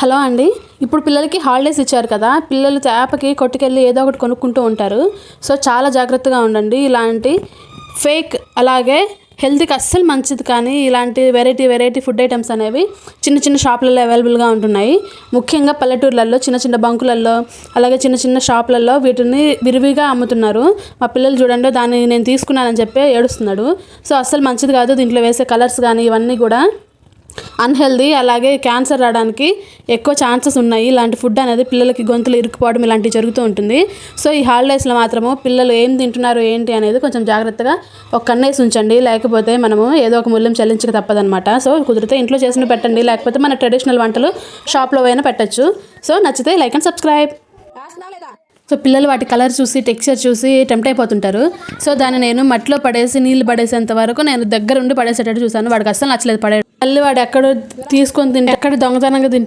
Hello అండి. ఇప్పుడు పిల్లలకి హాలిడేస్ ఇచ్చారు కదా, పిల్లలు చేపకి కొట్టుకెళ్ళి ఏదో ఒకటి కొనుక్కుంటూ ఉంటారు. సో చాలా జాగ్రత్తగా ఉండండి. ఇలాంటి ఫేక్ అలాగే హెల్త్కి అస్సలు మంచిది కానీ ఇలాంటి వెరైటీ ఫుడ్ ఐటమ్స్ అనేవి చిన్న చిన్న షాపులలో అవైలబుల్గా ఉంటున్నాయి. ముఖ్యంగా పల్లెటూర్లలో చిన్న చిన్న బంకులలో అలాగే చిన్న చిన్న షాపులలో వీటిని విరివిగా అమ్ముతున్నారు. మా పిల్లలు చూడండి, దాన్ని నేను తీసుకున్నానని చెప్పి ఏడుస్తున్నాడు. సో అస్సలు మంచిది కాదు. దీంట్లో వేసే కలర్స్ కానీ ఇవన్నీ కూడా అన్హెల్దీ, అలాగే క్యాన్సర్ రావడానికి ఎక్కువ ఛాన్సెస్ ఉన్నాయి. ఇలాంటి ఫుడ్ అనేది పిల్లలకి గొంతులు ఇరుక్కుపోవడం ఇలాంటివి జరుగుతూ ఉంటుంది. సో ఈ హాలిడేస్లో మాత్రము పిల్లలు ఏం తింటున్నారు ఏంటి అనేది కొంచెం జాగ్రత్తగా ఒక కన్నేసి ఉంచండి. లేకపోతే మనము ఏదో ఒక మూల్యం చెల్లించక తప్పదనమాట. సో కుదిరితే ఇంట్లో చేసిన పెట్టండి, లేకపోతే మన ట్రెడిషనల్ వంటలు షాప్లో అయినా పెట్టచ్చు. సో నచ్చితే లైక్ అండ్ సబ్స్క్రైబ్. సో పిల్లలు వాటి కలర్ చూసి టెక్స్చర్ చూసి టెంప్ట్ అయిపోతుంటారు. సో దాన్ని నేను మట్టిలో పడేసి నీళ్ళు పడేసేంత వరకు నేను దగ్గరుండి పడేసేటట్టు చూసాను. వాడికి అస్సలు నచ్చలేదు పడే. మళ్ళీ వాడు ఎక్కడ తీసుకొని తింటే ఎక్కడ దొంగతనంగా తింటే